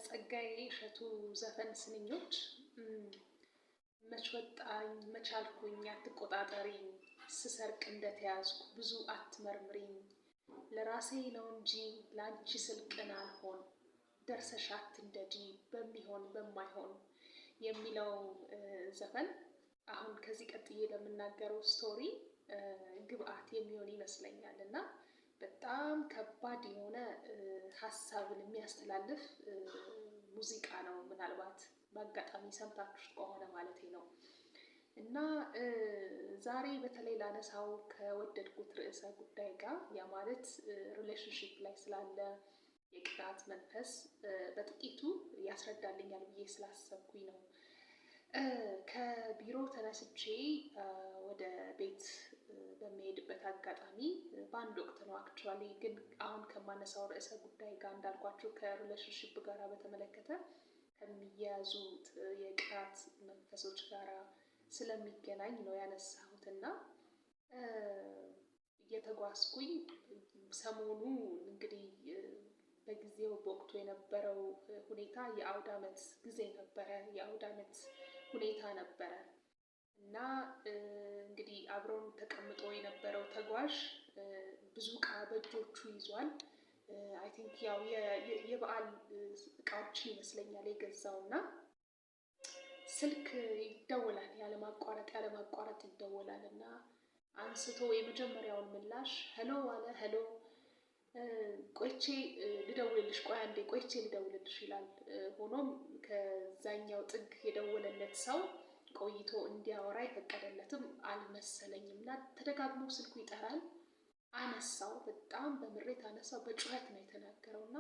የጸጋዬ እሸቱ ዘፈን ስንኞች መች ወጣኝ መች አልኩኝ አትቆጣጠሪኝ፣ ስሰርቅ እንደተያዝኩ ብዙ አትመርምሪኝ፣ ለራሴ ነው እንጂ ላንቺ ስል ቅን አልሆን፣ ደርሰሽ አትንደጂ በሚሆን በማይሆን የሚለው ዘፈን አሁን ከዚህ ቀጥዬ ለምናገረው ስቶሪ ግብአት የሚሆን ይመስለኛል እና በጣም ከባድ የሆነ ሀሳብን የሚያስተላልፍ ሙዚቃ ነው። ምናልባት በአጋጣሚ ሰምታችሁ ከሆነ ማለት ነው። እና ዛሬ በተለይ ላነሳው ከወደድኩት ርዕሰ ጉዳይ ጋር ያ ማለት ሪሌሽንሺፕ ላይ ስላለ የቅናት መንፈስ በጥቂቱ ያስረዳልኛል ብዬ ስላሰብኩኝ ነው። ከቢሮ ተነስቼ ወደ ቤት በሚሄድበት አጋጣሚ በአንድ ወቅት ነው አክቹዋሊ፣ ግን አሁን ከማነሳው ርዕሰ ጉዳይ ጋር እንዳልኳቸው ከሪሌሽንሺፕ ጋር በተመለከተ ከሚያያዙት የቅናት መንፈሶች ጋር ስለሚገናኝ ነው ያነሳሁት። እና እየተጓዝኩኝ ሰሞኑ እንግዲህ በጊዜው በወቅቱ የነበረው ሁኔታ የአውደ ዓመት ጊዜ ነበረ፣ የአውደ ዓመት ሁኔታ ነበረ እና እንግዲህ አብሮን ተቀምጦ የነበረው ተጓዥ ብዙ እቃ በእጆቹ ይዟል። አይ ቲንክ ያው የበዓል እቃዎችን ይመስለኛል የገዛው እና ስልክ ይደወላል፣ ያለማቋረጥ ይደወላል እና አንስቶ የመጀመሪያውን ምላሽ ሄሎ አለ። ሄሎ ቆይቼ ልደውልልሽ፣ ቆይ አንዴ ቆይቼ ልደውልልሽ ይላል። ሆኖም ከዛኛው ጥግ የደወለለት ሰው ቆይቶ እንዲያወራ የፈቀደለትም አልመሰለኝም እና ተደጋግሞ ስልኩ ይጠራል። አነሳው፣ በጣም በምሬት አነሳው። በጩኸት ነው የተናገረው እና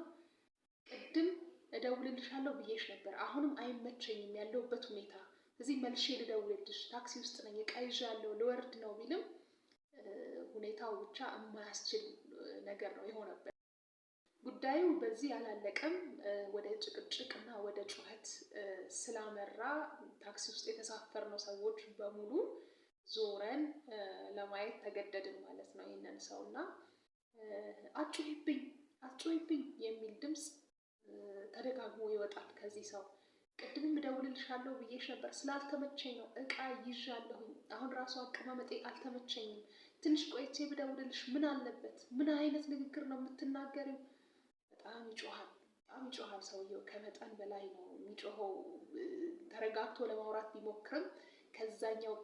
ቅድም እደውልልሻለሁ ብዬሽ ነበር፣ አሁንም አይመቸኝም ያለሁበት ሁኔታ፣ እዚህ መልሼ ልደውልልሽ፣ ታክሲ ውስጥ ነኝ፣ እቃ ይዣለሁ፣ ልወርድ ነው ቢልም ሁኔታው ብቻ የማያስችል ነገር ነው የሆነበት። ጉዳዩ በዚህ አላለቀም። ወደ ጭቅጭቅ እና ወደ ጩኸት ስላመራ ታክሲ ውስጥ የተሳፈርነው ሰዎች በሙሉ ዞረን ለማየት ተገደድን ማለት ነው ይህንን ሰው እና አትጩሂብኝ የሚል ድምፅ ተደጋግሞ ይወጣል ከዚህ ሰው። ቅድምም እደውልልሻለሁ ብዬሽ ነበር፣ ስላልተመቸኝ ነው፣ እቃ ይዣለሁኝ፣ አሁን ራሱ አቀማመጤ አልተመቸኝም፣ ትንሽ ቆይቼ ብደውልልሽ ምን አለበት? ምን አይነት ንግግር ነው የምትናገሪው? በጣም ይጮሃል ሰውየው፣ ከመጠን በላይ ነው የሚጮኸው። ተረጋግቶ ለማውራት ቢሞክርም ከዛኛው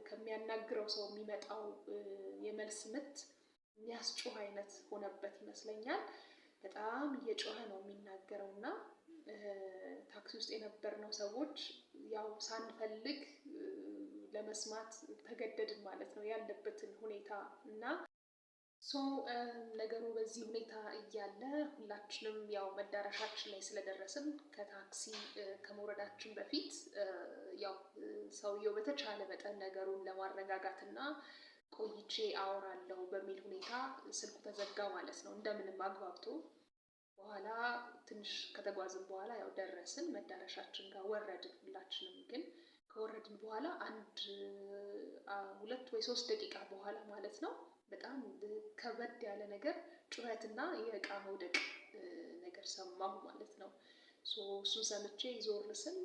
ከሚያናግረው ሰው የሚመጣው የመልስ ምት የሚያስጮህ አይነት ሆነበት ይመስለኛል። በጣም እየጮኸ ነው የሚናገረው እና ታክሲ ውስጥ የነበርነው ሰዎች ያው ሳንፈልግ ለመስማት ተገደድን ማለት ነው ያለበትን ሁኔታ እና ነገሩ በዚህ ሁኔታ እያለ ሁላችንም ያው መዳረሻችን ላይ ስለደረስን ከታክሲ ከመውረዳችን በፊት ያው ሰውየው በተቻለ መጠን ነገሩን ለማረጋጋት እና ቆይቼ አወራለሁ በሚል ሁኔታ ስልኩ ተዘጋ ማለት ነው። እንደምንም አግባብቶ በኋላ ትንሽ ከተጓዝን በኋላ ያው ደረስን፣ መዳረሻችን ጋር ወረድን ሁላችንም። ግን ከወረድን በኋላ አንድ 2 ወይ 3 ደቂቃ በኋላ ማለት ነው በጣም ከበድ ያለ ነገር፣ ጩኸትና የእቃ መውደቅ ነገር ሰማሁ ማለት ነው። እሱን ሰምቼ ዞር ስል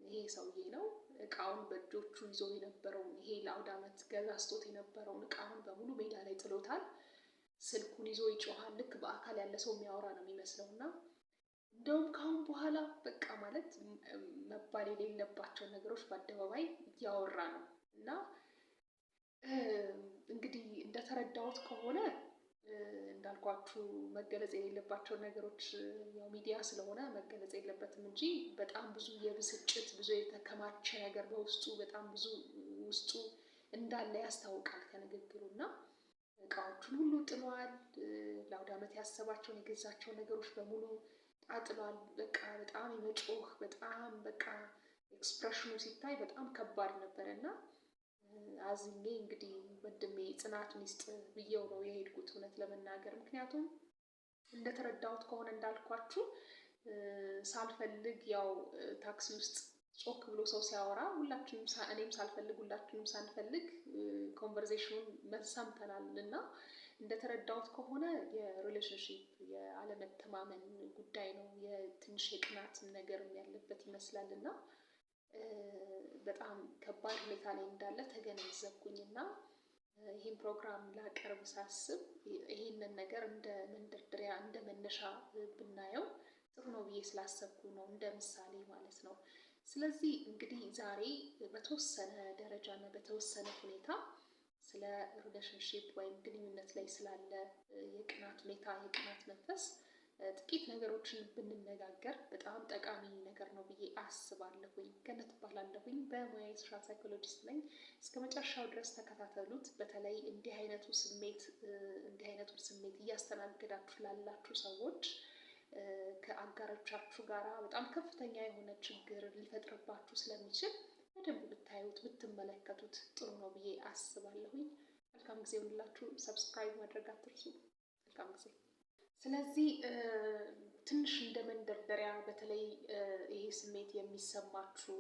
ይሄ ሰውዬ ነው እቃውን በእጆቹ ይዞ የነበረውን ይሄ ለአውደ ዓመት ገዛዝቶት የነበረውን እቃውን በሙሉ ሜዳ ላይ ጥሎታል። ስልኩን ይዞ ይጮሃል። ልክ በአካል ያለ ሰው የሚያወራ ነው የሚመስለው እና እንደውም ካሁን በኋላ በቃ ማለት መባል የሌለባቸው ነገሮች በአደባባይ እያወራ ነው እና እንግዲህ እንደተረዳሁት ከሆነ እንዳልኳችሁ መገለጽ የሌለባቸው ነገሮች ያው ሚዲያ ስለሆነ መገለጽ የለበትም እንጂ በጣም ብዙ የብስጭት ብዙ የተከማቸ ነገር በውስጡ በጣም ብዙ ውስጡ እንዳለ ያስታውቃል ከንግግሩ እና እቃዎቹን ሁሉ ጥሏል። ለአውደ ዓመት ያሰባቸውን የገዛቸውን ነገሮች በሙሉ ጣጥሏል። በቃ በጣም የመጮህ በጣም በቃ ኤክስፕሬሽኑ ሲታይ በጣም ከባድ ነበረ እና አዝኜ እንግዲህ ወንድሜ ጽናቱን ይስጥ ብዬው ነው የሄድኩት እውነት ለመናገር። ምክንያቱም እንደተረዳሁት ከሆነ እንዳልኳችሁ ሳልፈልግ ያው ታክሲ ውስጥ ጮክ ብሎ ሰው ሲያወራ ሁላችንም እኔም ሳልፈልግ ሁላችንም ሳንፈልግ ኮንቨርሴሽኑን ሰምተናል እና እንደተረዳሁት ከሆነ የሪሌሽንሺፕ የአለመተማመን ጉዳይ ነው። የትንሽ የቅናት ነገርም ያለበት ይመስላል እና በጣም ከባድ ሁኔታ ላይ እንዳለ ተገነዘብኩኝ እና ይህን ፕሮግራም ላቀርብ ሳስብ ይህንን ነገር እንደ መንደርደሪያ እንደ መነሻ ብናየው ጥሩ ነው ብዬ ስላሰብኩ ነው፣ እንደ ምሳሌ ማለት ነው። ስለዚህ እንግዲህ ዛሬ በተወሰነ ደረጃ እና በተወሰነ ሁኔታ ስለ ሪሌሽንሺፕ ወይም ግንኙነት ላይ ስላለ የቅናት ሁኔታ፣ የቅናት መንፈስ ጥቂት ነገሮችን ብንነጋገር በጣም ጠቃሚ ነገር ነው ብዬ አስባለሁኝ። ገነት እባላለሁኝ። በሙያ ሶሻል ሳይኮሎጂስት ነኝ። እስከ መጨረሻው ድረስ ተከታተሉት። በተለይ እንዲህ አይነቱን ስሜት እያስተናገዳችሁ ላላችሁ ሰዎች ከአጋሮቻችሁ ጋር በጣም ከፍተኛ የሆነ ችግር ሊፈጥርባችሁ ስለሚችል በደንብ ብታዩት ብትመለከቱት ጥሩ ነው ብዬ አስባለሁኝ። መልካም ጊዜ ሁላችሁ። ሰብስክራይብ ማድረግ አትርሱ። መልካም ጊዜ። ስለዚህ ትንሽ እንደ መንደርደሪያ በተለይ ይሄ ስሜት የሚሰማችሁ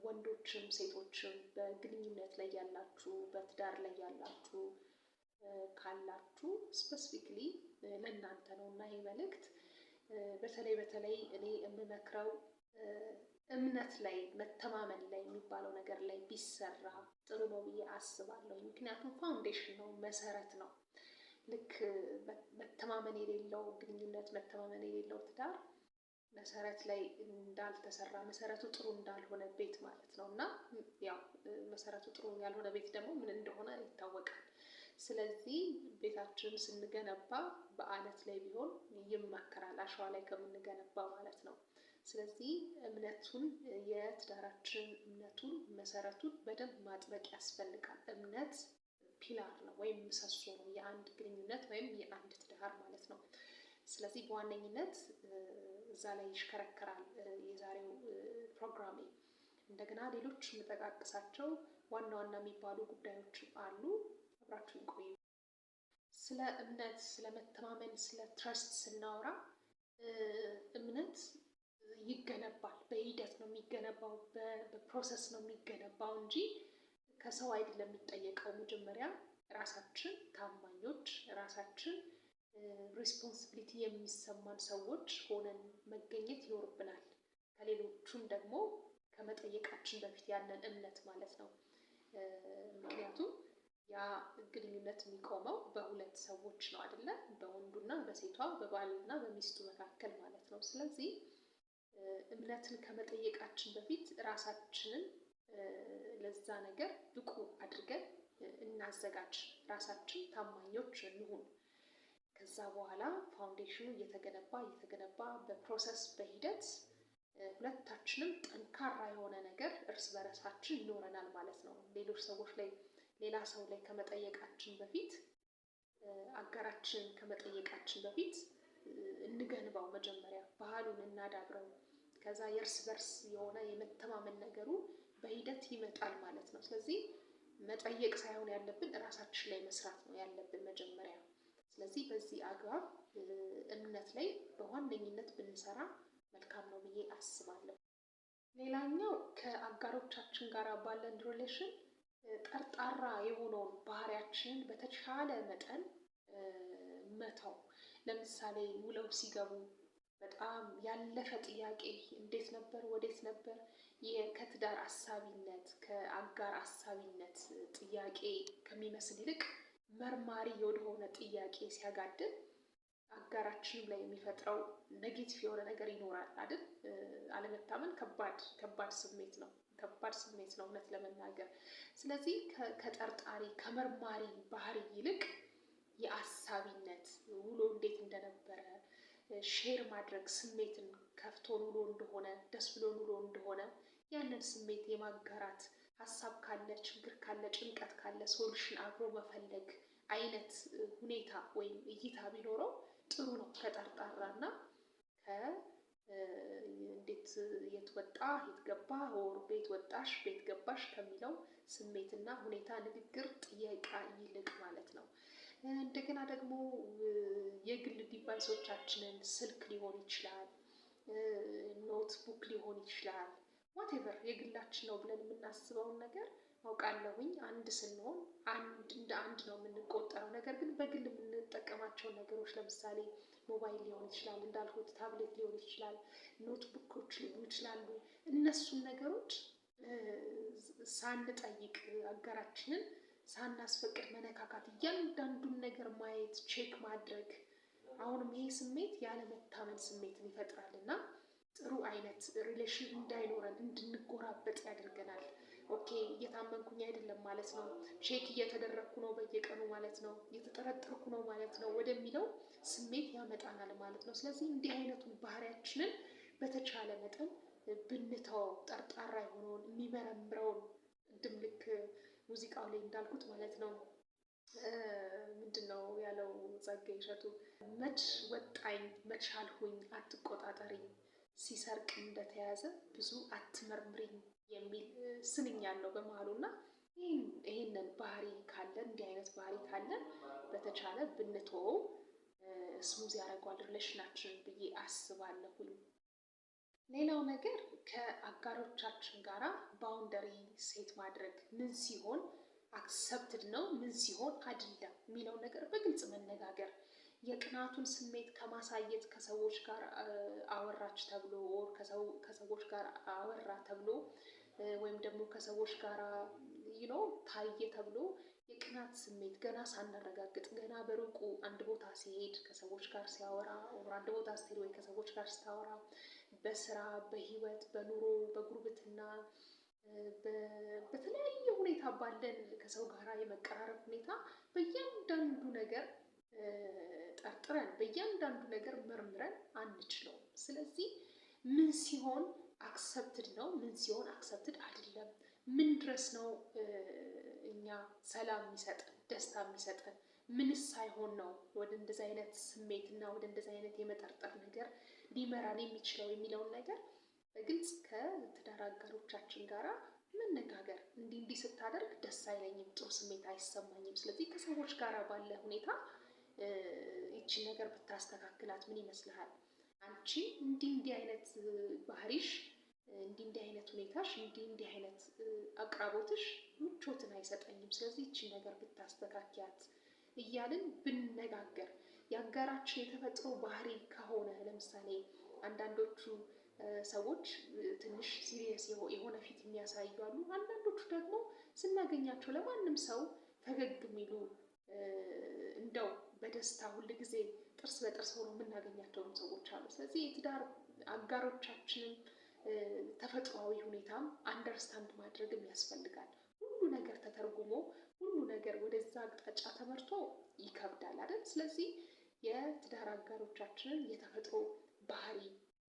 ወንዶችም ሴቶችም በግንኙነት ላይ ያላችሁ በትዳር ላይ ያላችሁ ካላችሁ ስፔሲፊክሊ ለእናንተ ነው እና ይህ መልእክት በተለይ እኔ የምመክረው እምነት ላይ መተማመን ላይ የሚባለው ነገር ላይ ቢሰራ ጥሩ ነው ብዬ አስባለሁ። ምክንያቱም ፋውንዴሽን ነው፣ መሰረት ነው። ልክ መተማመን የሌለው ግንኙነት፣ መተማመን የሌለው ትዳር መሰረት ላይ እንዳልተሰራ፣ መሰረቱ ጥሩ እንዳልሆነ ቤት ማለት ነው እና ያው መሰረቱ ጥሩ ያልሆነ ቤት ደግሞ ምን እንደሆነ ይታወቃል። ስለዚህ ቤታችንን ስንገነባ በአለት ላይ ቢሆን ይመከራል፣ አሸዋ ላይ ከምንገነባ ማለት ነው። ስለዚህ እምነቱን የትዳራችን እምነቱን መሰረቱን በደንብ ማጥበቅ ያስፈልጋል። እምነት ፒላር ነው ወይም ምሰሶ ነው የአንድ ግንኙነት ወይም የአንድ ትዳር ማለት ነው። ስለዚህ በዋነኝነት እዛ ላይ ይሽከረከራል የዛሬው ፕሮግራሜ። እንደገና ሌሎች የምጠቃቅሳቸው ዋና ዋና የሚባሉ ጉዳዮች አሉ። አብራችሁን ቆዩ። ስለ እምነት፣ ስለ መተማመን፣ ስለ ትረስት ስናወራ እምነት ይገነባል። በሂደት ነው የሚገነባው፣ በፕሮሰስ ነው የሚገነባው እንጂ ከሰው አይደለም የሚጠየቀው። መጀመሪያ ራሳችን ታማኞች፣ ራሳችን ሪስፖንሲቢሊቲ የሚሰማን ሰዎች ሆነን መገኘት ይኖርብናል። ከሌሎቹም ደግሞ ከመጠየቃችን በፊት ያለን እምነት ማለት ነው። ምክንያቱም ያ ግንኙነት የሚቆመው በሁለት ሰዎች ነው አይደለ? በወንዱና በሴቷ በባልና በሚስቱ መካከል ማለት ነው። ስለዚህ እምነትን ከመጠየቃችን በፊት ራሳችንን ለዛ ነገር ብቁ አድርገን እናዘጋጅ፣ ራሳችን ታማኞች እንሁን። ከዛ በኋላ ፋውንዴሽኑ እየተገነባ በፕሮሰስ በሂደት ሁለታችንም ጠንካራ የሆነ ነገር እርስ በርሳችን ይኖረናል ማለት ነው። ሌላ ሰው ላይ ከመጠየቃችን በፊት አጋራችን ከመጠየቃችን በፊት እንገንባው። መጀመሪያ ባህሉን እናዳብረው። ከዛ የእርስ በርስ የሆነ የመተማመን ነገሩ በሂደት ይመጣል ማለት ነው። ስለዚህ መጠየቅ ሳይሆን ያለብን ራሳችን ላይ መስራት ነው ያለብን መጀመሪያ። ስለዚህ በዚህ አግባብ እምነት ላይ በዋነኝነት ብንሰራ መልካም ነው ብዬ አስባለሁ። ሌላኛው ከአጋሮቻችን ጋር ባለን ሪሌሽን ጠርጣራ የሆነውን ባህሪያችንን በተቻለ መጠን መተው። ለምሳሌ ውለው ሲገቡ በጣም ያለፈ ጥያቄ እንዴት ነበር፣ ወዴት ነበር፣ ከትዳር አሳቢነት ከአጋር አሳቢነት ጥያቄ ከሚመስል ይልቅ መርማሪ ወደሆነ ጥያቄ ሲያጋድል አጋራችንም ላይ የሚፈጥረው ኔጌቲቭ የሆነ ነገር ይኖራል አይደል? አለመታመን ከባድ ስሜት ነው እውነት ለመናገር። ስለዚህ ከጠርጣሪ ከመርማሪ ባህሪ ይልቅ የአሳቢነት ውሎ እንዴት እንደነበረ ሼር ማድረግ፣ ስሜትን ከፍቶን ውሎ እንደሆነ ደስ ብሎን ውሎ እንደሆነ ያንን ስሜት የማጋራት ሀሳብ ካለ፣ ችግር ካለ፣ ጭንቀት ካለ ሶሉሽን አብሮ መፈለግ አይነት ሁኔታ ወይም እይታ ቢኖረው ጥሩ ነው። ከጠርጣራና እንዴት የት ወጣ የት ገባ ወር ቤት ወጣሽ ቤት ገባሽ ከሚለው ስሜትና ሁኔታ ንግግር ጥያቄ ይልቅ ማለት ነው። እንደገና ደግሞ የግል ዲቫይሶቻችንን ስልክ ሊሆን ይችላል፣ ኖትቡክ ሊሆን ይችላል፣ ዋቴቨር የግላችን ነው ብለን የምናስበውን ነገር አውቃለሁኝ። አንድ ስንሆን እንደ አንድ ነው የምንቆጠረው። ነገር ግን በግል የምንጠቀማቸውን ነገሮች ለምሳሌ ሞባይል ሊሆን ይችላል፣ እንዳልኩት ታብሌት ሊሆን ይችላል፣ ኖትቡኮች ሊሆኑ ይችላሉ። እነሱን ነገሮች ሳንጠይቅ አጋራችንን ሳናስፈቅድ መነካካት፣ እያንዳንዱን ነገር ማየት፣ ቼክ ማድረግ፣ አሁንም ይሄ ስሜት ያለመታመን ስሜትን ይፈጥራል እና ጥሩ አይነት ሪሌሽን እንዳይኖረን እንድንጎራበጥ ያደርገናል። ኦኬ እየታመንኩኝ አይደለም ማለት ነው፣ ቼክ እየተደረግኩ ነው በየቀኑ ማለት ነው፣ እየተጠረጠርኩ ነው ማለት ነው ወደሚለው ስሜት ያመጣናል ማለት ነው። ስለዚህ እንዲህ አይነቱን ባህሪያችንን በተቻለ መጠን ብንተወው፣ ጠርጣራ የሆነውን የሚመረምረውን ቅድም ልክ ሙዚቃው ላይ እንዳልኩት ማለት ነው ምንድን ነው ያለው ጸጋዬ እሸቱ፣ መች ወጣኝ መች አልሁኝ አትቆጣጠሪኝ፣ ሲሰርቅ እንደተያዘ ብዙ አትመርምሪኝ የሚል ስንኝ አለው በመሀሉ እና ይህንን ባህሪ ካለን እንዲህ አይነት ባህሪ ካለን በተቻለ ብንተወው ስሙዝ ያደርገዋል ሪሌሽናችንን ብዬ አስባለሁኝ። ሌላው ነገር ከአጋሮቻችን ጋራ ባውንደሪ ሴት ማድረግ፣ ምን ሲሆን አክሰፕትድ ነው ምን ሲሆን አይደለም የሚለው ነገር በግልጽ መነጋገር። የቅናቱን ስሜት ከማሳየት ከሰዎች ጋር አወራች ተብሎ ከሰዎች ጋር አወራ ተብሎ ወይም ደግሞ ከሰዎች ጋር ታየ ተብሎ የቅናት ስሜት ገና ሳናረጋግጥ ገና በሩቁ አንድ ቦታ ሲሄድ ከሰዎች ጋር ሲያወራ፣ አንድ ቦታ ስትሄድ ወይ ከሰዎች ጋር ስታወራ፣ በስራ በህይወት በኑሮ በጉርብትና በተለያየ ሁኔታ ባለን ከሰው ጋር የመቀራረብ ሁኔታ በእያንዳንዱ ነገር ጠርጥረን በእያንዳንዱ ነገር መርምረን አንችለውም። ስለዚህ ምን ሲሆን አክሰፕትድ ነው ምን ሲሆን አክሰፕትድ አይደለም፣ ምን ድረስ ነው እኛ ሰላም የሚሰጠን ደስታ የሚሰጠን፣ ምንስ ሳይሆን ነው ወደ እንደዚህ አይነት ስሜት እና ወደ እንደዚህ አይነት የመጠርጠር ነገር ሊመራን የሚችለው የሚለውን ነገር በግልጽ ከትዳር አጋሮቻችን ጋራ መነጋገር። እንዲህ ስታደርግ ደስ አይለኝም፣ ጥሩ ስሜት አይሰማኝም፣ ስለዚህ ከሰዎች ጋር ባለ ሁኔታ ይቺን ነገር ብታስተካክላት ምን ይመስልሃል? አንቺ እንዲህ አይነት ባህሪሽ፣ እንዲህ አይነት ሁኔታሽ፣ እንዲህ አይነት አቅራቦትሽ ምቾትን አይሰጠኝም፣ ስለዚህ ይቺን ነገር ብታስተካክያት እያልን ብንነጋገር። የአጋራችን የተፈጥሮ ባህሪ ከሆነ ለምሳሌ አንዳንዶቹ ሰዎች ትንሽ ሲሪየስ የሆነ ፊት የሚያሳዩ አሉ። አንዳንዶቹ ደግሞ ስናገኛቸው ለማንም ሰው ፈገግ የሚሉ እንደው በደስታ ሁል ጊዜ ጥርስ በጥርስ ሆነው የምናገኛቸውን ሰዎች አሉ። ስለዚህ የትዳር አጋሮቻችንን ተፈጥሯዊ ሁኔታም አንደርስታንድ ማድረግም ያስፈልጋል። ሁሉ ነገር ተተርጉሞ ሁሉ ነገር ወደዛ አቅጣጫ ተመርቶ ይከብዳል አይደል? ስለዚህ የትዳር አጋሮቻችንን የተፈጥሮ ባህሪ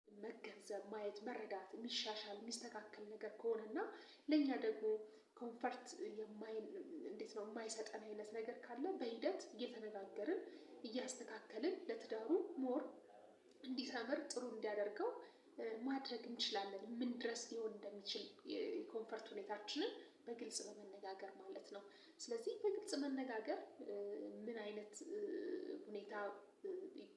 መገንዘብ፣ ማየት፣ መረዳት የሚሻሻል የሚስተካከል ነገር ከሆነና ለእኛ ደግሞ ኮንፈርት የማይሰጠን አይነት ነገር ካለ በሂደት እየተነጋገርን እያስተካከልን ለትዳሩ ሞር እንዲሰምር ጥሩ እንዲያደርገው ማድረግ እንችላለን። ምን ድረስ ሊሆን እንደሚችል የኮንፈርት ሁኔታችንን በግልጽ በመነጋገር ማለት ነው። ስለዚህ በግልጽ መነጋገር ምን አይነት ሁኔታ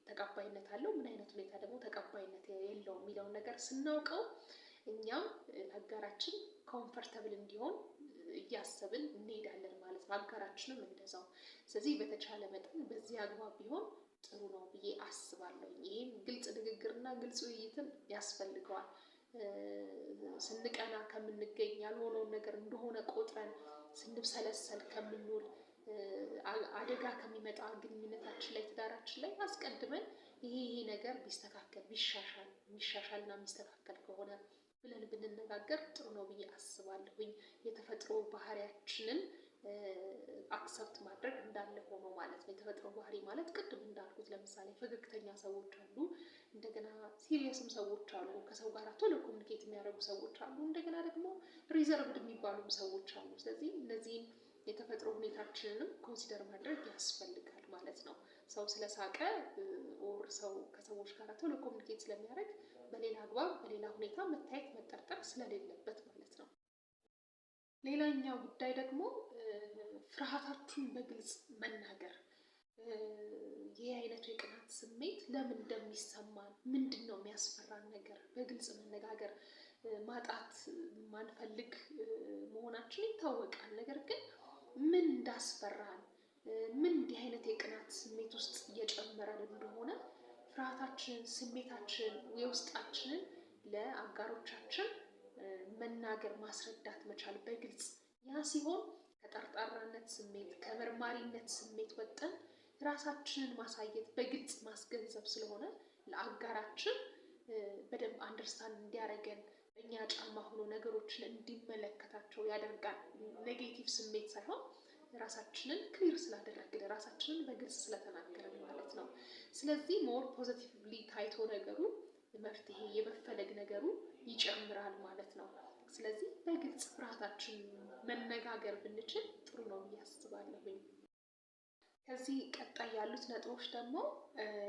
ተቀባይነት አለው፣ ምን አይነት ሁኔታ ደግሞ ተቀባይነት የለውም የሚለውን ነገር ስናውቀው እኛም አጋራችን ኮምፈርተብል እንዲሆን እያሰብን እንሄዳለን ማለት ነው። አጋራችንም እንደዛው። ስለዚህ በተቻለ መጠን በዚህ አግባብ ቢሆን ጥሩ ነው ብዬ አስባለሁ። ይህም ግልጽ ንግግርና ግልጽ ውይይትን ያስፈልገዋል። ስንቀና ከምንገኝ ያልሆነውን ነገር እንደሆነ ቆጥረን ስንብሰለሰል ከምንውል አደጋ ከሚመጣ ግንኙነታችን ላይ ትዳራችን ላይ አስቀድመን ይሄ ነገር ቢስተካከል የሚሻሻልና የሚስተካከል ከሆነ ብለን ብንነጋገር ጥሩ ነው ብዬ አስባለሁኝ። የተፈጥሮ ባህሪያችንን አክሰፕት ማድረግ እንዳለ ሆኖ ማለት ነው። የተፈጥሮ ባህሪ ማለት ቅድም እንዳልኩት ለምሳሌ ፈገግተኛ ሰዎች አሉ፣ እንደገና ሲሪየስም ሰዎች አሉ፣ ከሰው ጋር ቶሎ ኮሚኒኬት የሚያደርጉ ሰዎች አሉ፣ እንደገና ደግሞ ሪዘርቭድ የሚባሉም ሰዎች አሉ። ስለዚህ እነዚህን የተፈጥሮ ሁኔታችንንም ኮንሲደር ማድረግ ያስፈልጋል ማለት ነው። ሰው ስለሳቀ ኦር ሰው ከሰዎች ጋር ቶሎ ኮሚኒኬት ስለሚያደርግ በሌላ አግባብ በሌላ ሁኔታ መታየት መጠርጠር ስለሌለበት ማለት ነው። ሌላኛው ጉዳይ ደግሞ ፍርሃታችሁን በግልጽ መናገር። ይህ አይነቱ የቅናት ስሜት ለምን እንደሚሰማን፣ ምንድን ነው የሚያስፈራን ነገር በግልጽ መነጋገር። ማጣት ማንፈልግ መሆናችን ይታወቃል። ነገር ግን ምን እንዳስፈራን ምን እንዲህ አይነት የቅናት ስሜት ውስጥ እየጨመረን እንደሆነ ፍርሃታችንን፣ ስሜታችንን፣ የውስጣችንን ለአጋሮቻችን መናገር ማስረዳት መቻል በግልጽ። ያ ሲሆን ከጠርጣራነት ስሜት ከመርማሪነት ስሜት ወጠን ራሳችንን ማሳየት በግልጽ ማስገንዘብ ስለሆነ ለአጋራችን በደንብ አንደርስታንድ እንዲያደርገን በእኛ ጫማ ሆኖ ነገሮችን እንዲመለከታቸው ያደርጋል። ኔጌቲቭ ስሜት ሳይሆን ራሳችንን ክሊር ስላደረግን ራሳችንን በግልጽ ስለተናገረን ማለት ነው። ስለዚህ ሞር ፖዚቲቭሊ ታይቶ ነገሩ መፍትሄ የመፈለግ ነገሩ ይጨምራል ማለት ነው። ስለዚህ በግልጽ ፍርሃታችን መነጋገር ብንችል ጥሩ ነው ብዬ አስባለሁኝ። ከዚህ ቀጣይ ያሉት ነጥቦች ደግሞ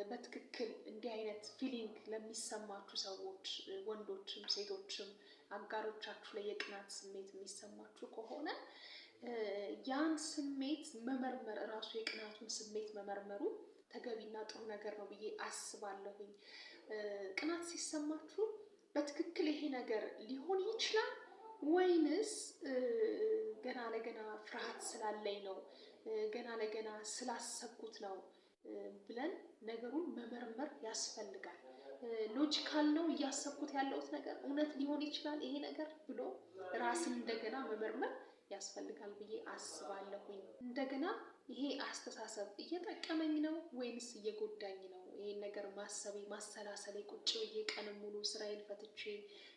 በትክክል እንዲህ አይነት ፊሊንግ ለሚሰማችሁ ሰዎች ወንዶችም ሴቶችም አጋሮቻችሁ ላይ የቅናት ስሜት የሚሰማችሁ ከሆነ ያን ስሜት መመርመር እራሱ የቅናቱን ስሜት መመርመሩ ተገቢና ጥሩ ነገር ነው ብዬ አስባለሁኝ። ቅናት ሲሰማችሁ በትክክል ይሄ ነገር ሊሆን ይችላል ወይንስ ገና ለገና ፍርሃት ስላለኝ ነው፣ ገና ለገና ስላሰብኩት ነው ብለን ነገሩን መመርመር ያስፈልጋል። ሎጂካል ነው እያሰብኩት ያለሁት ነገር እውነት ሊሆን ይችላል ይሄ ነገር ብሎ ራስን እንደገና መመርመር ያስፈልጋል ብዬ አስባለሁኝ። እንደገና ይሄ አስተሳሰብ እየጠቀመኝ ነው ወይንስ እየጎዳኝ ነው? ይሄን ነገር ማሰቤ ማሰላሰሌ ቁጭ ብዬ ቀን ሙሉ ስራዬን ፈትቼ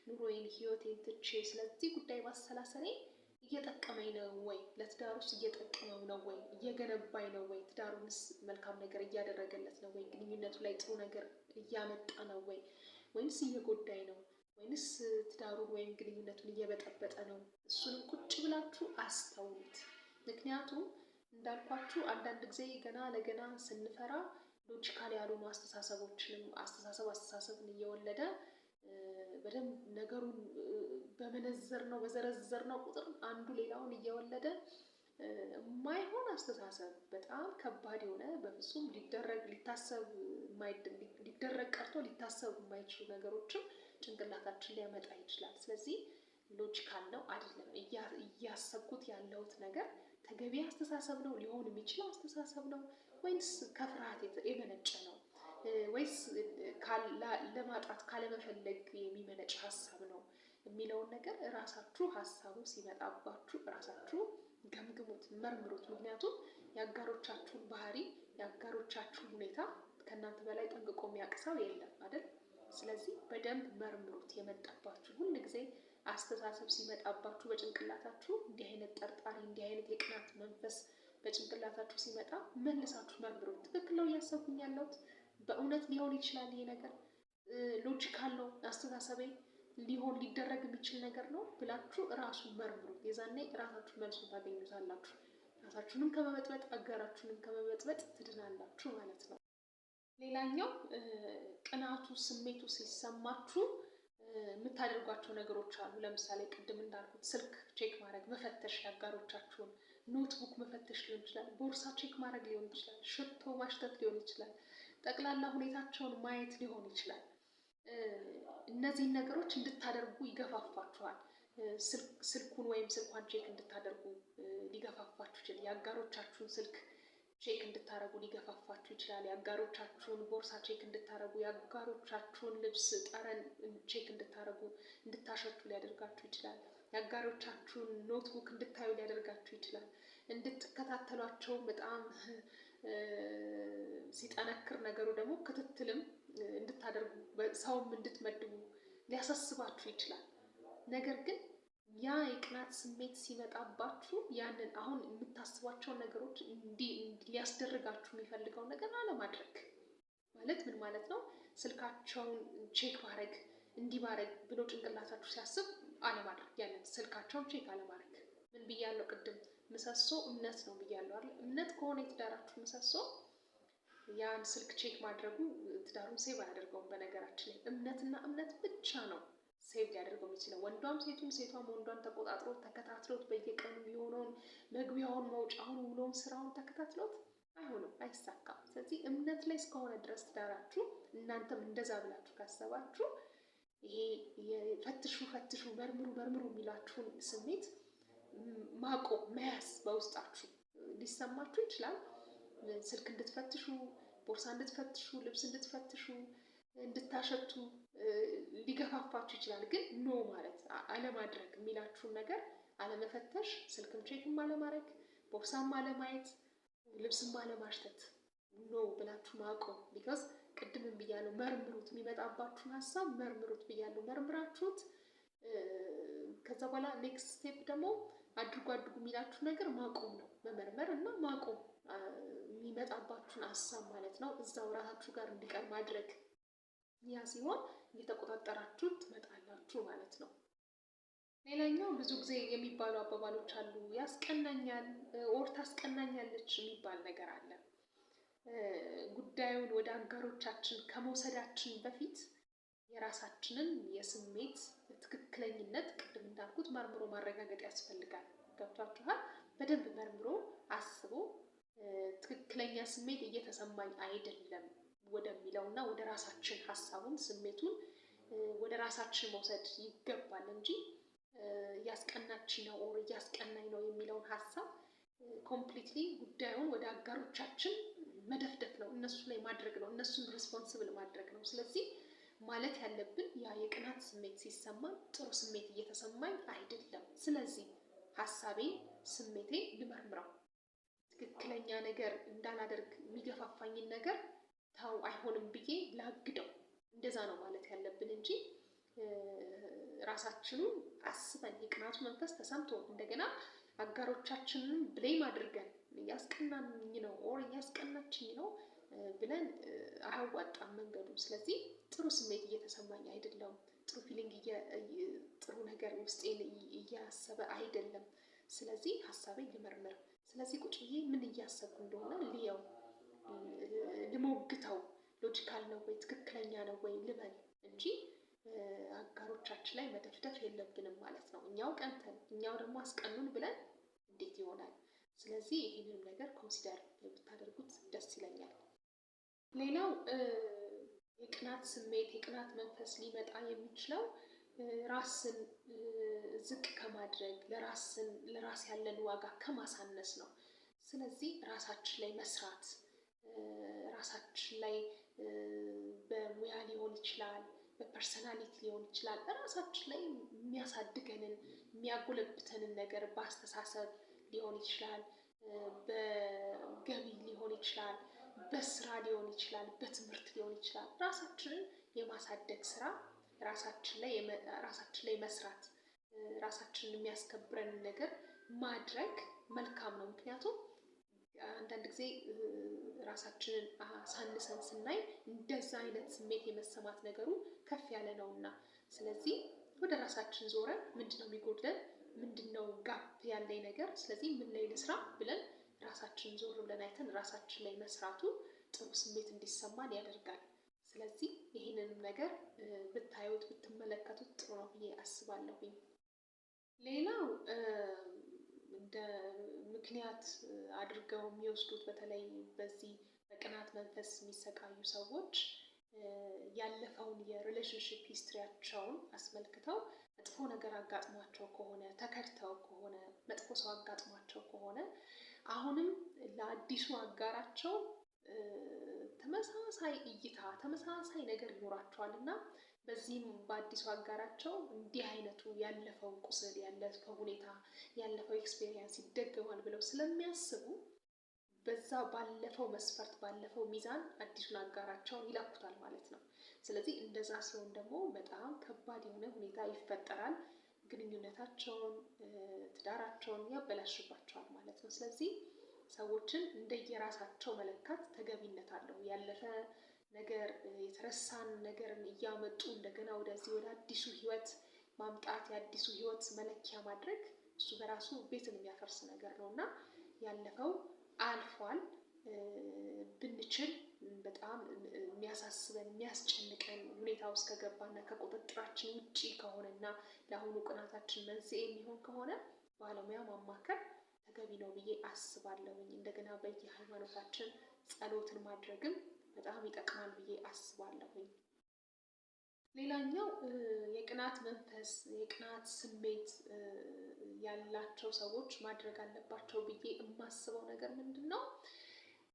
ኑሮዬን ህይወቴን ትቼ ስለዚህ ጉዳይ ማሰላሰሌ እየጠቀመኝ ነው ወይ? ለትዳሩስ እየጠቀመው ነው ወይ? እየገነባኝ ነው ወይ? ትዳሩንስ መልካም ነገር እያደረገለት ነው ወይ? ግንኙነቱ ላይ ጥሩ ነገር እያመጣ ነው ወይ? ወይንስ እየጎዳኝ ነው? ወይንስ ትዳሩን ወይም ግንኙነቱን እየበጠበጠ ነው? እሱንም ቁጭ ብላችሁ አስተውሉት። ምክንያቱም እንዳልኳችሁ አንዳንድ ጊዜ ገና ለገና ስንፈራ ሎጂካል ያልሆኑ አስተሳሰቦችንም አስተሳሰብን እየወለደ በደንብ ነገሩን በዘረዘር ነው ቁጥር አንዱ ሌላውን እየወለደ የማይሆን አስተሳሰብ በጣም ከባድ የሆነ በፍጹም ሊደረግ ቀርቶ ሊታሰብ የማይችሉ ነገሮችም ጭንቅላታችን ሊያመጣ ይችላል። ስለዚህ ሎጂካል ነው አይደለም፣ እያሰብኩት ያለሁት ነገር ተገቢ አስተሳሰብ ነው፣ ሊሆን የሚችል አስተሳሰብ ነው ወይስ ከፍርሃት የመነጨ ነው ወይስ ለማጣት ካለመፈለግ የሚመነጭ ሀሳብ ነው የሚለውን ነገር እራሳችሁ ሀሳቡ ሲመጣባችሁ እራሳችሁ ገምግሙት፣ መርምሩት። ምክንያቱም የአጋሮቻችሁን ባህሪ የአጋሮቻችሁን ሁኔታ ከእናንተ በላይ ጠንቅቆ የሚያውቅ ሰው የለም አይደል? ስለዚህ በደንብ መርምሩት። የመጣባችሁ ሁል ጊዜ አስተሳሰብ ሲመጣባችሁ በጭንቅላታችሁ እንዲህ አይነት ጠርጣሪ እንዲህ አይነት የቅናት መንፈስ በጭንቅላታችሁ ሲመጣ መልሳችሁ መርምሩት። ትክክል ነው እያሰብኩኝ ያለሁት? በእውነት ሊሆን ይችላል ይሄ ነገር? ሎጂካል ነው አስተሳሰቤ? ሊደረግ የሚችል ነገር ነው ብላችሁ እራሱን መርምሩት። የዛኔ እራሳችሁ መልሱን ታገኙታላችሁ። ራሳችሁንም ከመበጥበጥ አጋራችሁንም ከመበጥበጥ ትድናላችሁ ማለት ነው። ሌላኛው ቅናቱ ስሜቱ ሲሰማችሁ የምታደርጓቸው ነገሮች አሉ። ለምሳሌ ቅድም እንዳልኩት ስልክ ቼክ ማድረግ፣ መፈተሽ፣ ያጋሮቻችሁን ኖትቡክ መፈተሽ ሊሆን ይችላል፣ ቦርሳ ቼክ ማድረግ ሊሆን ይችላል፣ ሽቶ ማሽተት ሊሆን ይችላል፣ ጠቅላላ ሁኔታቸውን ማየት ሊሆን ይችላል። እነዚህን ነገሮች እንድታደርጉ ይገፋፋችኋል። ስልኩን ወይም ስልኳን ቼክ እንድታደርጉ ሊገፋፋችሁ ይችላል። የአጋሮቻችሁን ስልክ ቼክ እንድታረጉ ሊገፋፋችሁ ይችላል። የአጋሮቻችሁን ቦርሳ ቼክ እንድታረጉ፣ የአጋሮቻችሁን ልብስ ጠረን ቼክ እንድታረጉ እንድታሸቱ ሊያደርጋችሁ ይችላል። የአጋሮቻችሁን ኖትቡክ እንድታዩ ሊያደርጋችሁ ይችላል። እንድትከታተሏቸው በጣም ሲጠነክር ነገሩ ደግሞ ክትትልም እንድታደርጉ ሰውም እንድትመድቡ ሊያሳስባችሁ ይችላል። ነገር ግን ያ የቅናት ስሜት ሲመጣባችሁ ያንን አሁን የምታስቧቸውን ነገሮች ሊያስደርጋችሁ የሚፈልገው ነገር አለማድረግ ማለት ምን ማለት ነው? ስልካቸውን ቼክ ማድረግ እንዲህ ብሎ ጭንቅላታችሁ ሲያስብ አለማድረግ፣ ያንን ስልካቸውን ቼክ አለማድረግ። ምን ብያለሁ ቅድም? ምሰሶ እምነት ነው ብያለሁ አይደል? እምነት ከሆነ የትዳራችሁ ምሰሶ ያን ስልክ ቼክ ማድረጉ ትዳሩን ሴቭ አያደርገውም። በነገራችን ላይ እምነትና እምነት ብቻ ነው ሴቭ ሊያደርገው የሚችለው። ወንዷም ሴቷም ወንዷን ተቆጣጥሮት ተከታትሎት በየቀኑ የሆነውን መግቢያውን መውጫውን ውሎውን ስራውን ተከታትሎት አይሆንም፣ አይሳካም። ስለዚህ እምነት ላይ እስከሆነ ድረስ ትዳራችሁ እናንተም እንደዛ ብላችሁ ካሰባችሁ ይሄ ፈትሹ መርምሩ የሚላችሁን ስሜት ማቆም መያዝ በውስጣችሁ ሊሰማችሁ ይችላል። ስልክ እንድትፈትሹ፣ ቦርሳ እንድትፈትሹ፣ ልብስ እንድትፈትሹ፣ እንድታሸቱ ሊገፋፋችሁ ይችላል። ግን ኖ ማለት አለማድረግ የሚላችሁን ነገር አለመፈተሽ፣ ስልክም ቼክም አለማድረግ፣ ቦርሳም አለማየት፣ ልብስም አለማሽተት ኖ ብላችሁ ማቆም። ቢካዝ ቅድምም ብያለሁ፣ መርምሩት፣ የሚመጣባችሁን ሀሳብ መርምሩት ብያለሁ። መርምራችሁት ከዛ በኋላ ኔክስት ስቴፕ ደግሞ አድርጉ የሚላችሁ ነገር ማቆም ነው። መመርመር እና ማቆም የሚመጣባችሁን ሀሳብ ማለት ነው። እዛው ራሳችሁ ጋር እንዲቀር ማድረግ። ያ ሲሆን እየተቆጣጠራችሁ ትመጣላችሁ ማለት ነው። ሌላኛው ብዙ ጊዜ የሚባሉ አባባሎች አሉ። ያስቀናኛል ኦር ታስቀናኛለች የሚባል ነገር አለ። ጉዳዩን ወደ አጋሮቻችን ከመውሰዳችን በፊት የራሳችንን የስሜት ትክክለኝነት ቅድም እንዳልኩት መርምሮ ማረጋገጥ ያስፈልጋል። ገብቷችኋል? በደንብ መርምሮ አስቦ ትክክለኛ ስሜት እየተሰማኝ አይደለም ወደሚለው እና ወደ ራሳችን ሀሳቡን ስሜቱን ወደ ራሳችን መውሰድ ይገባል እንጂ እያስቀናች ነው ኦር እያስቀናኝ ነው የሚለውን ሀሳብ ኮምፕሊትሊ ጉዳዩን ወደ አጋሮቻችን መደፍደፍ ነው፣ እነሱ ላይ ማድረግ ነው፣ እነሱን ሪስፖንስብል ማድረግ ነው። ስለዚህ ማለት ያለብን ያ የቅናት ስሜት ሲሰማን ጥሩ ስሜት እየተሰማኝ አይደለም። ስለዚህ ሀሳቤን ስሜቴን ልመርምረው፣ ትክክለኛ ነገር እንዳላደርግ የሚገፋፋኝን ነገር ታው አይሆንም ብዬ ላግደው። እንደዛ ነው ማለት ያለብን እንጂ ራሳችንን አስበን የቅናቱ መንፈስ ተሰምቶ እንደገና አጋሮቻችንን ብሌም አድርገን እያስቀናኝ ነው ኦር እያስቀናችኝ ነው ብለን አያዋጣም መንገዱ። ስለዚህ ጥሩ ስሜት እየተሰማኝ አይደለም፣ ጥሩ ፊሊንግ ጥሩ ነገር ውስጤን እያሰበ አይደለም። ስለዚህ ሀሳቤን ልመርምር። ስለዚህ ቁጭ ብዬ ምን እያሰብኩ እንደሆነ ልየው፣ ልሞግተው፣ ሎጂካል ነው ወይ ትክክለኛ ነው ወይ ልበል እንጂ አጋሮቻችን ላይ መደፍደፍ የለብንም ማለት ነው። እኛው ቀንተን እኛው ደግሞ አስቀኑን ብለን እንዴት ይሆናል? ስለዚህ ይህንን ነገር ኮንሲደር ብታደርጉት ደስ ይለኛል። ሌላው የቅናት ስሜት የቅናት መንፈስ ሊመጣ የሚችለው ራስን ዝቅ ከማድረግ ለራስ ያለን ዋጋ ከማሳነስ ነው። ስለዚህ ራሳችን ላይ መስራት፣ ራሳችን ላይ በሙያ ሊሆን ይችላል፣ በፐርሰናሊቲ ሊሆን ይችላል፣ ራሳችን ላይ የሚያሳድገንን የሚያጎለብተንን ነገር በአስተሳሰብ ሊሆን ይችላል፣ በገቢ ሊሆን ይችላል፣ በስራ ሊሆን ይችላል፣ በትምህርት ሊሆን ይችላል። ራሳችንን የማሳደግ ስራ ራሳችን ላይ መስራት፣ ራሳችንን የሚያስከብረንን ነገር ማድረግ መልካም ነው። ምክንያቱም አንዳንድ ጊዜ ራሳችንን አሳንሰን ስናይ እንደዛ አይነት ስሜት የመሰማት ነገሩ ከፍ ያለ ነውና፣ ስለዚህ ወደ ራሳችን ዞረን ምንድነው የሚጎድለን፣ ምንድነው ጋፕ ያለኝ ነገር፣ ስለዚህ ምን ላይ ልስራ ብለን ራሳችን ዞር ብለን አይተን ራሳችን ላይ መስራቱ ጥሩ ስሜት እንዲሰማን ያደርጋል። ስለዚህ ይህንንም ነገር ብታዩት ብትመለከቱት ጥሩ ነው ብዬ አስባለሁኝ። ሌላው እንደ ምክንያት አድርገው የሚወስዱት በተለይ በዚህ በቅናት መንፈስ የሚሰቃዩ ሰዎች ያለፈውን የሪሌሽንሽፕ ሂስትሪያቸውን አስመልክተው መጥፎ ነገር አጋጥሟቸው ከሆነ፣ ተከድተው ከሆነ፣ መጥፎ ሰው አጋጥሟቸው ከሆነ አሁንም ለአዲሱ አጋራቸው ተመሳሳይ እይታ ተመሳሳይ ነገር ይኖራቸዋል እና በዚህም በአዲሱ አጋራቸው እንዲህ አይነቱ ያለፈው ቁስል፣ ያለፈው ሁኔታ፣ ያለፈው ኤክስፔሪየንስ ይደገማል ብለው ስለሚያስቡ በዛ ባለፈው መስፈርት ባለፈው ሚዛን አዲሱን አጋራቸውን ይለኩታል ማለት ነው። ስለዚህ እንደዛ ሲሆን ደግሞ በጣም ከባድ የሆነ ሁኔታ ይፈጠራል። ግንኙነታቸውን፣ ትዳራቸውን ያበላሽባቸዋል ማለት ነው። ስለዚህ ሰዎችን እንደየራሳቸው መለካት ተገቢነት አለው። ያለፈ ነገር የተረሳን ነገርን እያመጡ እንደገና ወደዚህ ወደ አዲሱ ህይወት ማምጣት፣ የአዲሱ ህይወት መለኪያ ማድረግ እሱ በራሱ ቤትን የሚያፈርስ ነገር ነው እና ያለፈው አልፏል። ብንችል በጣም የሚያሳስበን የሚያስጨንቀን ሁኔታ ውስጥ ከገባና ከቁጥጥራችን ውጪ ከሆነና ለአሁኑ ቅናታችን መንስኤ የሚሆን ከሆነ ባለሙያ ማማከር ተገቢ ነው ብዬ አስባለሁኝ። እንደገና በየሃይማኖታችን ጸሎትን ማድረግም በጣም ይጠቅማል ብዬ አስባለሁኝ። ሌላኛው የቅናት መንፈስ የቅናት ስሜት ያላቸው ሰዎች ማድረግ አለባቸው ብዬ የማስበው ነገር ምንድን ነው?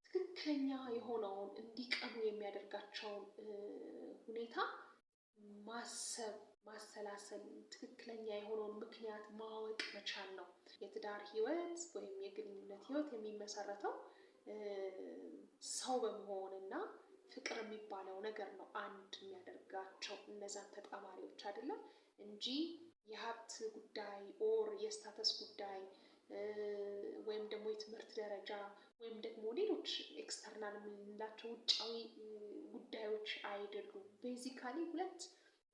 ትክክለኛ የሆነውን እንዲቀኑ የሚያደርጋቸውን ሁኔታ ማሰብ፣ ማሰላሰል፣ ትክክለኛ የሆነውን ምክንያት ማወቅ መቻል ነው። የትዳር ህይወት ወይም የግንኙነት ህይወት የሚመሰረተው ሰው በመሆንና ፍቅር የሚባለው ነገር ነው አንድ የሚያደርጋቸው እነዛን ተጣማሪዎች አይደለም እንጂ የሀብት ጉዳይ ኦር የስታተስ ጉዳይ ወይም ደግሞ የትምህርት ደረጃ ወይም ደግሞ ሌሎች ኤክስተርናል የምንላቸው ውጫዊ ጉዳዮች አይደሉም። ቤዚካሊ ሁለት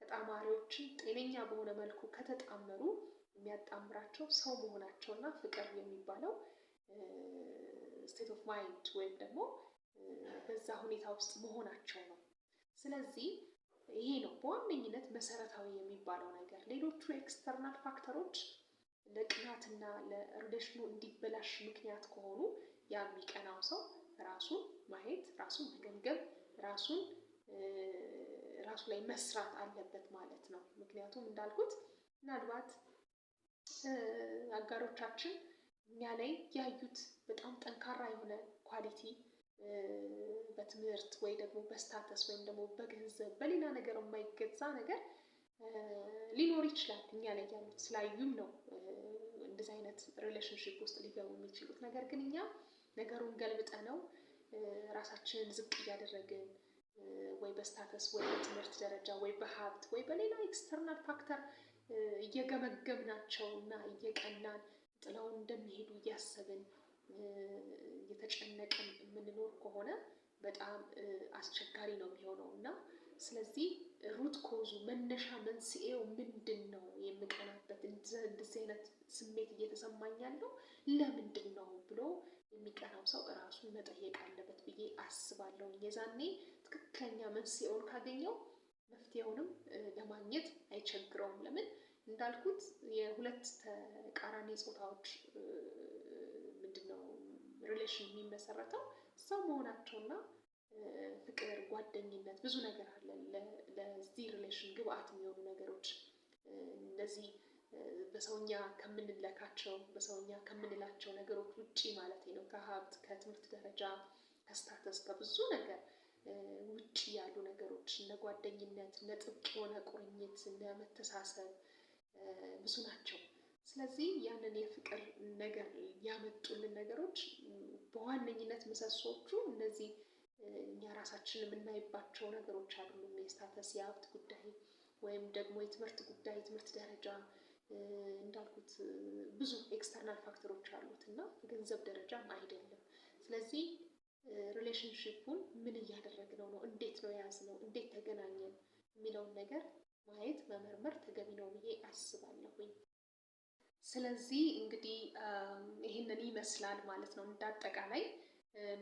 ተጣማሪዎችን ጤነኛ በሆነ መልኩ ከተጣመሩ የሚያጣምራቸው ሰው መሆናቸውና ፍቅር የሚባለው ስቴት ኦፍ ማይንድ ወይም ደግሞ በዛ ሁኔታ ውስጥ መሆናቸው ነው። ስለዚህ ይሄ ነው በዋነኝነት መሰረታዊ የሚባለው ነገር። ሌሎቹ ኤክስተርናል ፋክተሮች ለቅናትና ለሪሌሽኑ እንዲበላሽ ምክንያት ከሆኑ ያ የሚቀናው ሰው ራሱን ማየት፣ ራሱን መገምገም፣ ራሱ ላይ መስራት አለበት ማለት ነው። ምክንያቱም እንዳልኩት ምናልባት አጋሮቻችን እኛ ላይ ያዩት በጣም ጠንካራ የሆነ ኳሊቲ በትምህርት ወይ ደግሞ በስታተስ ወይም ደግሞ በገንዘብ በሌላ ነገር የማይገዛ ነገር ሊኖር ይችላል። እኛ ላይ ያሉት ስላዩም ነው እንደዚህ አይነት ሪሌሽንሺፕ ውስጥ ሊገቡ የሚችሉት። ነገር ግን እኛ ነገሩን ገልብጠ ነው ራሳችንን ዝቅ እያደረግን ወይ በስታተስ ወይ በትምህርት ደረጃ ወይ በሀብት ወይ በሌላ ኤክስተርናል ፋክተር እየገመገብናቸው እና እየቀናን ጥለውን እንደሚሄዱ እያሰብን እየተጨነቅን የምንኖር ከሆነ በጣም አስቸጋሪ ነው የሚሆነው እና ስለዚህ ሩት ኮዙ መነሻ መንስኤው ምንድን ነው? የምቀናበት እንደዚህ አይነት ስሜት እየተሰማኝ ያለው ለምንድን ነው ብሎ የሚቀናው ሰው እራሱን መጠየቅ አለበት ብዬ አስባለሁ። የዛኔ ትክክለኛ መንስኤውን ካገኘው መፍትሄውንም ለማግኘት አይቸግረውም። ለምን እንዳልኩት የሁለት ተቃራኒ ጾታዎች ምንድነው ሪሌሽን የሚመሰረተው ሰው መሆናቸውና ፍቅር፣ ጓደኝነት ብዙ ነገር አለ ለዚህ ሪሌሽን ግብአት የሚሆኑ ነገሮች እነዚህ በሰውኛ ከምንለካቸው በሰውኛ ከምንላቸው ነገሮች ውጪ ማለት ነው። ከሀብት፣ ከትምህርት ደረጃ፣ ከስታተስ ከብዙ ነገር ውጪ ያሉ ነገሮች እነ ጓደኝነት፣ እነ ጥብቅ የሆነ ቁርኝት፣ እነ መተሳሰብ ብዙ ናቸው። ስለዚህ ያንን የፍቅር ነገር ያመጡልን ነገሮች በዋነኝነት ምሰሶቹ እነዚህ እኛ ራሳችንን የምናይባቸው ነገሮች አይደሉም። የስታተስ የሀብት ጉዳይ ወይም ደግሞ የትምህርት ጉዳይ የትምህርት ደረጃ እንዳልኩት ብዙ ኤክስተርናል ፋክተሮች አሉት እና ገንዘብ ደረጃም አይደለም። ስለዚህ ሪሌሽንሺፑን ምን እያደረግነው ነው፣ እንዴት ነው የያዝነው፣ እንዴት ተገናኘን የሚለውን ነገር ማየት መመርመር ተገቢ ነው ብዬ አስባለሁኝ። ስለዚህ እንግዲህ ይህንን ይመስላል ማለት ነው። እንዳጠቃላይ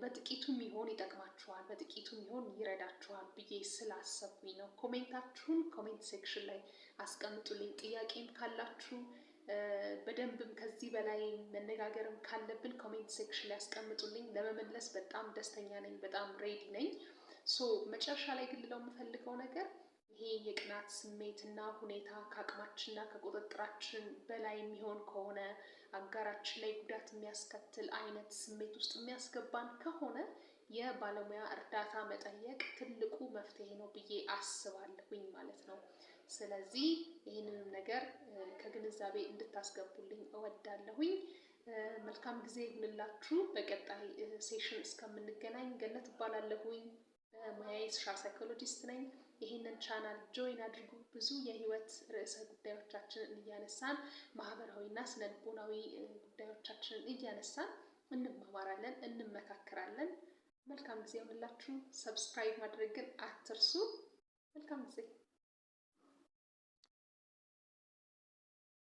በጥቂቱም ይሆን ይጠቅማችኋል፣ በጥቂቱም ይሆን ይረዳችኋል ብዬ ስላሰብኩኝ ነው። ኮሜንታችሁን ኮሜንት ሴክሽን ላይ አስቀምጡልኝ። ጥያቄም ካላችሁ በደንብም ከዚህ በላይ መነጋገርም ካለብን ኮሜንት ሴክሽን ላይ አስቀምጡልኝ። ለመመለስ በጣም ደስተኛ ነኝ፣ በጣም ሬዲ ነኝ። መጨረሻ ላይ ግን ልለው የምፈልገው ነገር ይሄ የቅናት ስሜትና ሁኔታ ከአቅማችንና ከቁጥጥራችን በላይ የሚሆን ከሆነ አጋራችን ላይ ጉዳት የሚያስከትል አይነት ስሜት ውስጥ የሚያስገባን ከሆነ የባለሙያ እርዳታ መጠየቅ ትልቁ መፍትሄ ነው ብዬ አስባለሁኝ ማለት ነው። ስለዚህ ይህንንም ነገር ከግንዛቤ እንድታስገቡልኝ እወዳለሁኝ። መልካም ጊዜ ይሁንላችሁ። በቀጣይ ሴሽን እስከምንገናኝ ገነት እባላለሁኝ። ሙያዬ ሶሻል ሳይኮሎጂስት ነኝ። ይህንን ቻናል ጆይን አድርጉ። ብዙ የህይወት ርዕሰ ጉዳዮቻችንን እያነሳን ማህበራዊና ስነልቦናዊ ጉዳዮቻችንን እያነሳን እንማማራለን፣ እንመካከራለን። መልካም ጊዜ ይሁንላችሁ። ሰብስክራይብ ማድረግን አትርሱ። መልካም ጊዜ